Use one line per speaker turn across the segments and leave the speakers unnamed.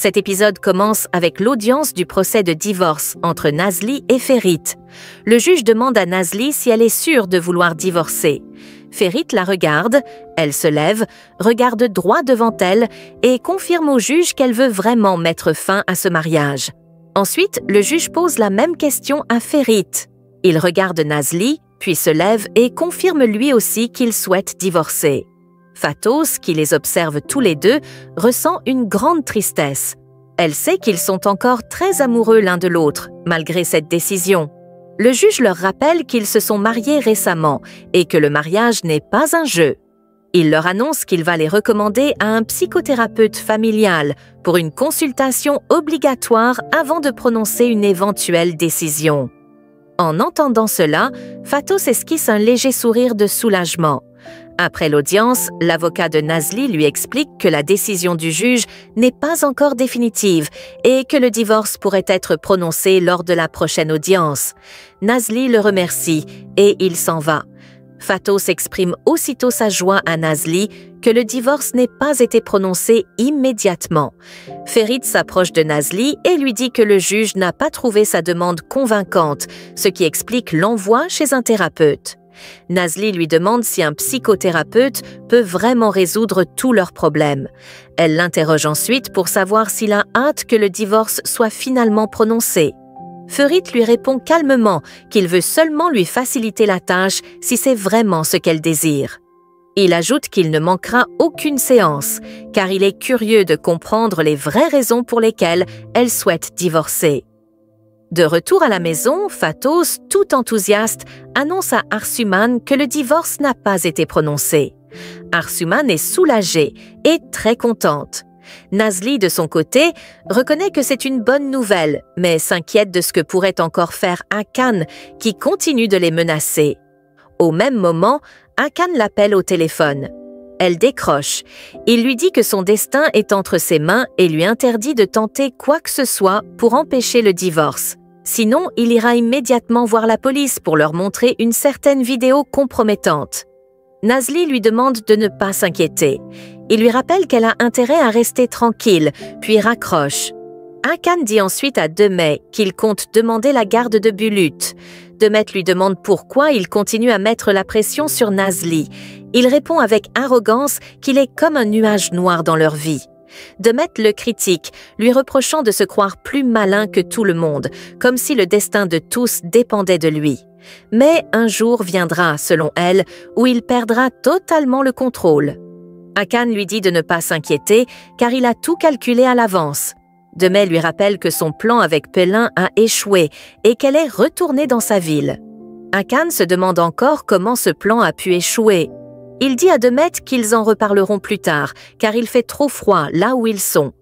Cet épisode commence avec l'audience du procès de divorce entre Nazli et Ferit. Le juge demande à Nazli si elle est sûre de vouloir divorcer. Ferit la regarde, elle se lève, regarde droit devant elle et confirme au juge qu'elle veut vraiment mettre fin à ce mariage. Ensuite, le juge pose la même question à Ferit. Il regarde Nazli, puis se lève et confirme lui aussi qu'il souhaite divorcer. Fatos, qui les observe tous les deux, ressent une grande tristesse. Elle sait qu'ils sont encore très amoureux l'un de l'autre, malgré cette décision. Le juge leur rappelle qu'ils se sont mariés récemment et que le mariage n'est pas un jeu. Il leur annonce qu'il va les recommander à un psychothérapeute familial pour une consultation obligatoire avant de prononcer une éventuelle décision. En entendant cela, Fatos esquisse un léger sourire de soulagement. Après l'audience, l'avocat de Nazli lui explique que la décision du juge n'est pas encore définitive et que le divorce pourrait être prononcé lors de la prochaine audience. Nazli le remercie et il s'en va. Fatos exprime aussitôt sa joie à Nazli que le divorce n'ait pas été prononcé immédiatement. Ferit s'approche de Nazli et lui dit que le juge n'a pas trouvé sa demande convaincante, ce qui explique l'envoi chez un thérapeute. Nazli lui demande si un psychothérapeute peut vraiment résoudre tous leurs problèmes. Elle l'interroge ensuite pour savoir s'il a hâte que le divorce soit finalement prononcé. Ferit lui répond calmement qu'il veut seulement lui faciliter la tâche si c'est vraiment ce qu'elle désire. Il ajoute qu'il ne manquera aucune séance, car il est curieux de comprendre les vraies raisons pour lesquelles elle souhaite divorcer. De retour à la maison, Fatos, tout enthousiaste, annonce à Arsuman que le divorce n'a pas été prononcé. Arsuman est soulagée et très contente. Nazli, de son côté, reconnaît que c'est une bonne nouvelle, mais s'inquiète de ce que pourrait encore faire Hakan, qui continue de les menacer. Au même moment, Hakan l'appelle au téléphone. Elle décroche. Il lui dit que son destin est entre ses mains et lui interdit de tenter quoi que ce soit pour empêcher le divorce. Sinon, il ira immédiatement voir la police pour leur montrer une certaine vidéo compromettante. Nazli lui demande de ne pas s'inquiéter. Il lui rappelle qu'elle a intérêt à rester tranquille, puis raccroche. Hakan dit ensuite à Demet qu'il compte demander la garde de Bulut. Demet lui demande pourquoi il continue à mettre la pression sur Nazli. Il répond avec arrogance qu'il est comme un nuage noir dans leur vie. Demet le critique, lui reprochant de se croire plus malin que tout le monde, comme si le destin de tous dépendait de lui. Mais un jour viendra, selon elle, où il perdra totalement le contrôle. Hakan lui dit de ne pas s'inquiéter, car il a tout calculé à l'avance. Demet lui rappelle que son plan avec Pelin a échoué et qu'elle est retournée dans sa ville. Hakan se demande encore comment ce plan a pu échouer. Il dit à Demet qu'ils en reparleront plus tard, car il fait trop froid là où ils sont.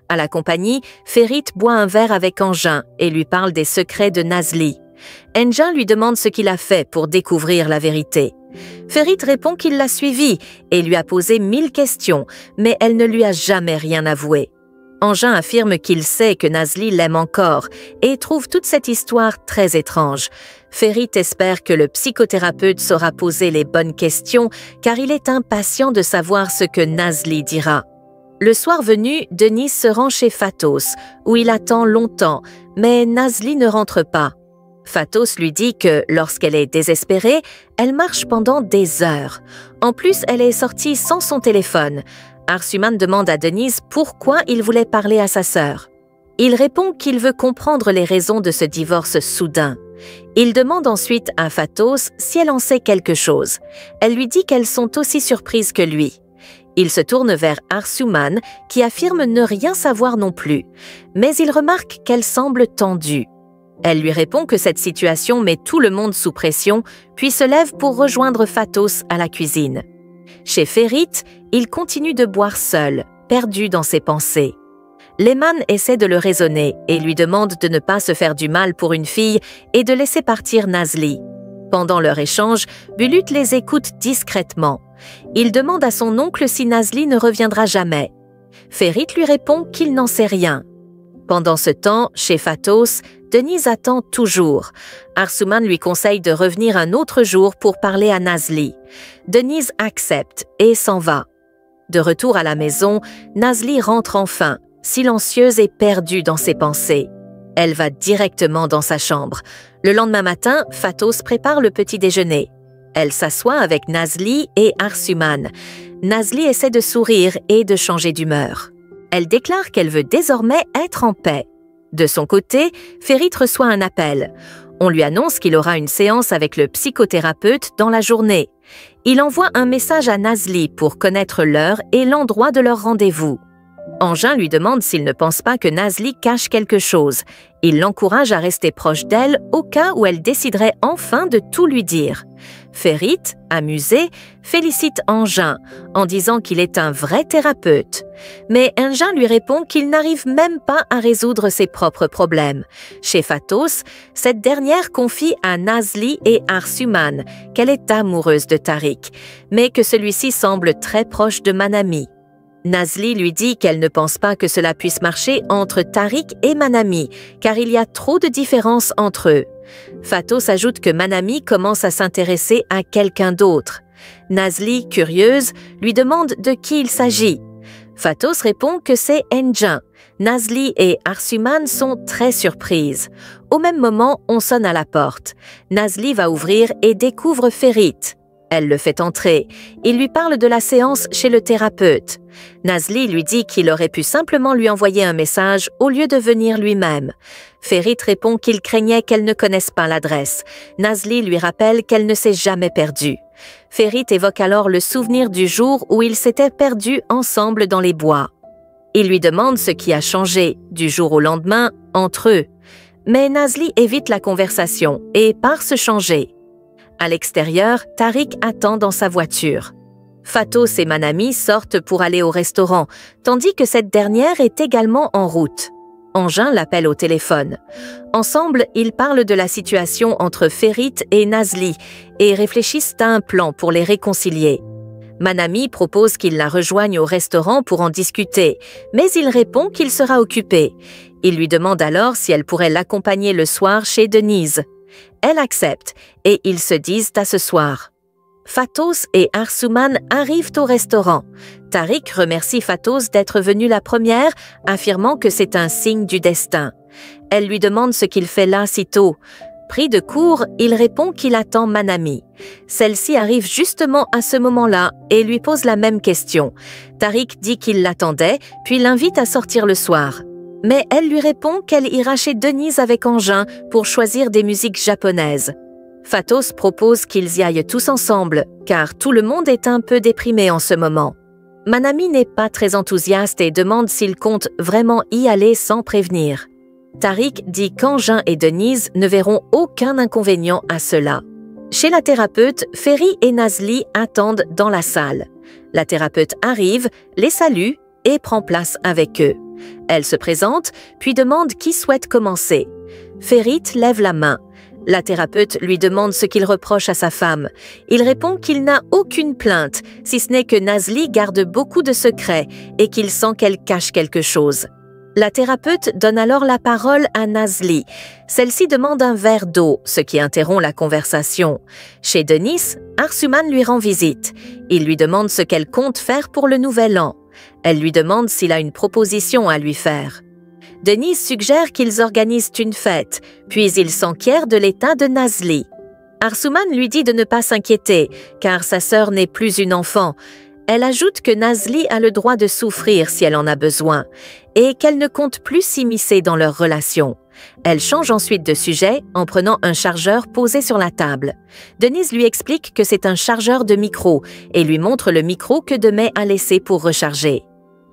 À la compagnie, Ferit boit un verre avec Engin et lui parle des secrets de Nazli. Engin lui demande ce qu'il a fait pour découvrir la vérité. Ferit répond qu'il l'a suivi et lui a posé 1000 questions, mais elle ne lui a jamais rien avoué. Engin affirme qu'il sait que Nazli l'aime encore et trouve toute cette histoire très étrange. Ferit espère que le psychothérapeute saura poser les bonnes questions car il est impatient de savoir ce que Nazli dira. Le soir venu, Denis se rend chez Fatos, où il attend longtemps, mais Nazli ne rentre pas. Fatos lui dit que, lorsqu'elle est désespérée, elle marche pendant des heures. En plus, elle est sortie sans son téléphone. Arsuman demande à Denise pourquoi il voulait parler à sa sœur. Il répond qu'il veut comprendre les raisons de ce divorce soudain. Il demande ensuite à Fatos si elle en sait quelque chose. Elle lui dit qu'elles sont aussi surprises que lui. Il se tourne vers Arsuman, qui affirme ne rien savoir non plus, mais il remarque qu'elle semble tendue. Elle lui répond que cette situation met tout le monde sous pression, puis se lève pour rejoindre Fatos à la cuisine. Chez Ferit, il continue de boire seul, perdu dans ses pensées. Lehman essaie de le raisonner et lui demande de ne pas se faire du mal pour une fille et de laisser partir Nazli. Pendant leur échange, Bulut les écoute discrètement. Il demande à son oncle si Nazli ne reviendra jamais. Ferit lui répond qu'il n'en sait rien. Pendant ce temps, chez Fatos, Denise attend toujours. Arsuman lui conseille de revenir un autre jour pour parler à Nazli. Denise accepte et s'en va. De retour à la maison, Nazli rentre enfin. silencieuse et perdue dans ses pensées. Elle va directement dans sa chambre. Le lendemain matin, Fatos prépare le petit déjeuner. Elle s'assoit avec Nazli et Arsuman. Nazli essaie de sourire et de changer d'humeur. Elle déclare qu'elle veut désormais être en paix. De son côté, Ferit reçoit un appel. On lui annonce qu'il aura une séance avec le psychothérapeute dans la journée. Il envoie un message à Nazli pour connaître l'heure et l'endroit de leur rendez-vous. Engin lui demande s'il ne pense pas que Nazli cache quelque chose. Il l'encourage à rester proche d'elle au cas où elle déciderait enfin de tout lui dire. Ferit, amusé, félicite Engin en disant qu'il est un vrai thérapeute. Mais Engin lui répond qu'il n'arrive même pas à résoudre ses propres problèmes. Chez Fatos, cette dernière confie à Nazli et Arsuman qu'elle est amoureuse de Tariq, mais que celui-ci semble très proche de Manami. Nazli lui dit qu'elle ne pense pas que cela puisse marcher entre Tariq et Manami, car il y a trop de différences entre eux. Fatos ajoute que Manami commence à s'intéresser à quelqu'un d'autre. Nazli, curieuse, lui demande de qui il s'agit. Fatos répond que c'est Engin. Nazli et Arsuman sont très surprises. Au même moment, on sonne à la porte. Nazli va ouvrir et découvre Ferit. Elle le fait entrer. Il lui parle de la séance chez le thérapeute. Nazli lui dit qu'il aurait pu simplement lui envoyer un message au lieu de venir lui-même. Ferit répond qu'il craignait qu'elle ne connaisse pas l'adresse. Nazli lui rappelle qu'elle ne s'est jamais perdue. Ferit évoque alors le souvenir du jour où ils s'étaient perdus ensemble dans les bois. Il lui demande ce qui a changé, du jour au lendemain, entre eux. Mais Nazli évite la conversation et part se changer. À l'extérieur, Tariq attend dans sa voiture. Fatos et Manami sortent pour aller au restaurant, tandis que cette dernière est également en route. Engin l'appelle au téléphone. Ensemble, ils parlent de la situation entre Ferit et Nazli et réfléchissent à un plan pour les réconcilier. Manami propose qu'il la rejoigne au restaurant pour en discuter, mais il répond qu'il sera occupé. Il lui demande alors si elle pourrait l'accompagner le soir chez Denise. Elle accepte et ils se disent à ce soir. Fatos et Arsuman arrivent au restaurant. Tariq remercie Fatos d'être venue la première, affirmant que c'est un signe du destin. Elle lui demande ce qu'il fait là si tôt. Pris de court, il répond qu'il attend Manami. Celle-ci arrive justement à ce moment-là et lui pose la même question. Tariq dit qu'il l'attendait, puis l'invite à sortir le soir. Mais elle lui répond qu'elle ira chez Denise avec Engin pour choisir des musiques japonaises. Fatos propose qu'ils y aillent tous ensemble, car tout le monde est un peu déprimé en ce moment. Manami n'est pas très enthousiaste et demande s'il compte vraiment y aller sans prévenir. Tariq dit qu'Engin et Denise ne verront aucun inconvénient à cela. Chez la thérapeute, Ferry et Nazli attendent dans la salle. La thérapeute arrive, les salue et prend place avec eux. Elle se présente, puis demande qui souhaite commencer. Ferit lève la main. La thérapeute lui demande ce qu'il reproche à sa femme. Il répond qu'il n'a aucune plainte, si ce n'est que Nazli garde beaucoup de secrets et qu'il sent qu'elle cache quelque chose. La thérapeute donne alors la parole à Nazli. Celle-ci demande un verre d'eau, ce qui interrompt la conversation. Chez Denise, Arsuman lui rend visite. Il lui demande ce qu'elle compte faire pour le nouvel an. Elle lui demande s'il a une proposition à lui faire. Denise suggère qu'ils organisent une fête, puis il s'enquiert de l'état de Nazli. Arsuman lui dit de ne pas s'inquiéter, car sa sœur n'est plus une enfant. Elle ajoute que Nazli a le droit de souffrir si elle en a besoin, et qu'elle ne compte plus s'immiscer dans leur relation. Elle change ensuite de sujet en prenant un chargeur posé sur la table. Denise lui explique que c'est un chargeur de micro et lui montre le micro que Demey a laissé pour recharger.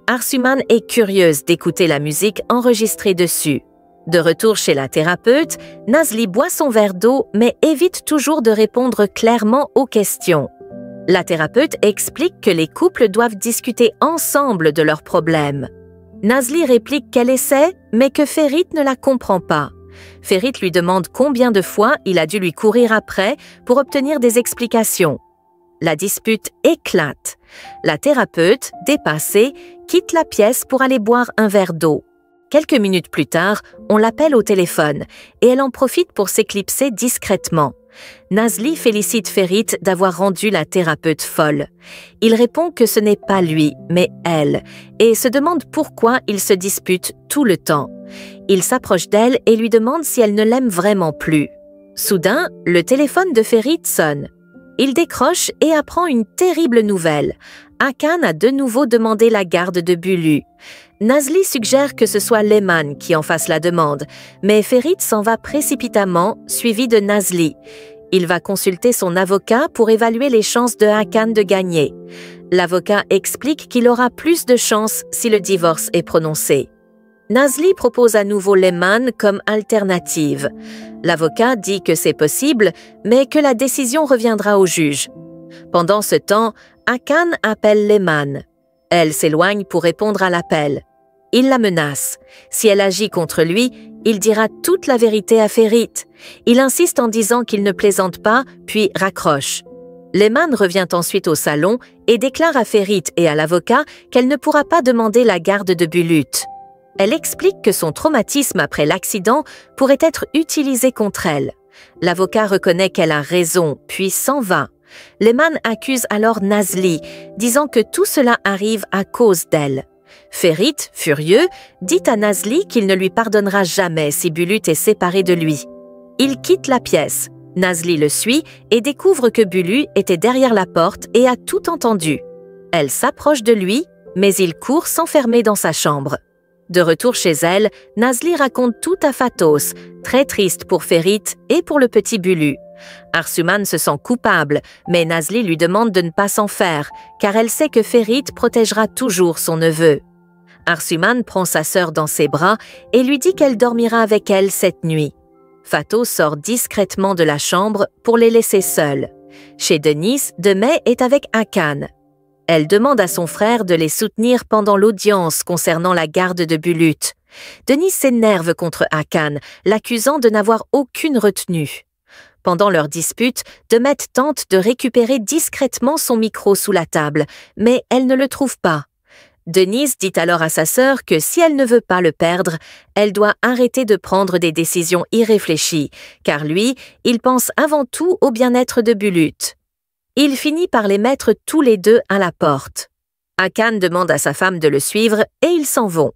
Arsuman est curieuse d'écouter la musique enregistrée dessus. De retour chez la thérapeute, Nazli boit son verre d'eau mais évite toujours de répondre clairement aux questions. La thérapeute explique que les couples doivent discuter ensemble de leurs problèmes. Nazli réplique qu'elle essaie, mais que Ferit ne la comprend pas. Ferit lui demande combien de fois il a dû lui courir après pour obtenir des explications. La dispute éclate. La thérapeute, dépassée, quitte la pièce pour aller boire un verre d'eau. Quelques minutes plus tard, on l'appelle au téléphone et elle en profite pour s'éclipser discrètement. Nazli félicite Ferit d'avoir rendu la thérapeute folle. Il répond que ce n'est pas lui, mais elle, et se demande pourquoi ils se disputent tout le temps. Il s'approche d'elle et lui demande si elle ne l'aime vraiment plus. Soudain, le téléphone de Ferit sonne. Il décroche et apprend une terrible nouvelle. Hakan a de nouveau demandé la garde de Bulu. Nazli suggère que ce soit Lehman qui en fasse la demande, mais Ferit s'en va précipitamment, suivi de Nazli. Il va consulter son avocat pour évaluer les chances de Hakan de gagner. L'avocat explique qu'il aura plus de chances si le divorce est prononcé. Nazli propose à nouveau Lehman comme alternative. L'avocat dit que c'est possible, mais que la décision reviendra au juge. Pendant ce temps, Hakan appelle Lehman. Elle s'éloigne pour répondre à l'appel. Il la menace. Si elle agit contre lui, il dira toute la vérité à Ferit. Il insiste en disant qu'il ne plaisante pas, puis raccroche. Lehman revient ensuite au salon et déclare à Ferit et à l'avocat qu'elle ne pourra pas demander la garde de Bulut. Elle explique que son traumatisme après l'accident pourrait être utilisé contre elle. L'avocat reconnaît qu'elle a raison, puis s'en va. Lehman accuse alors Nazli, disant que tout cela arrive à cause d'elle. Ferit, furieux, dit à Nazli qu'il ne lui pardonnera jamais si Bulut est séparé de lui. Il quitte la pièce. Nazli le suit et découvre que Bulu était derrière la porte et a tout entendu. Elle s'approche de lui, mais il court s'enfermer dans sa chambre. De retour chez elle, Nazli raconte tout à Fatos, très triste pour Ferit et pour le petit Bulu. Arsuman se sent coupable, mais Nazli lui demande de ne pas s'en faire, car elle sait que Ferit protégera toujours son neveu. Arsuman prend sa sœur dans ses bras et lui dit qu'elle dormira avec elle cette nuit. Fatos sort discrètement de la chambre pour les laisser seuls. Chez Denis, Demey est avec Hakan. Elle demande à son frère de les soutenir pendant l'audience concernant la garde de Bulut. Denis s'énerve contre Hakan, l'accusant de n'avoir aucune retenue. Pendant leur dispute, Demet tente de récupérer discrètement son micro sous la table, mais elle ne le trouve pas. Denise dit alors à sa sœur que si elle ne veut pas le perdre, elle doit arrêter de prendre des décisions irréfléchies, car lui, il pense avant tout au bien-être de Bulut. Il finit par les mettre tous les deux à la porte. Hakan demande à sa femme de le suivre et ils s'en vont.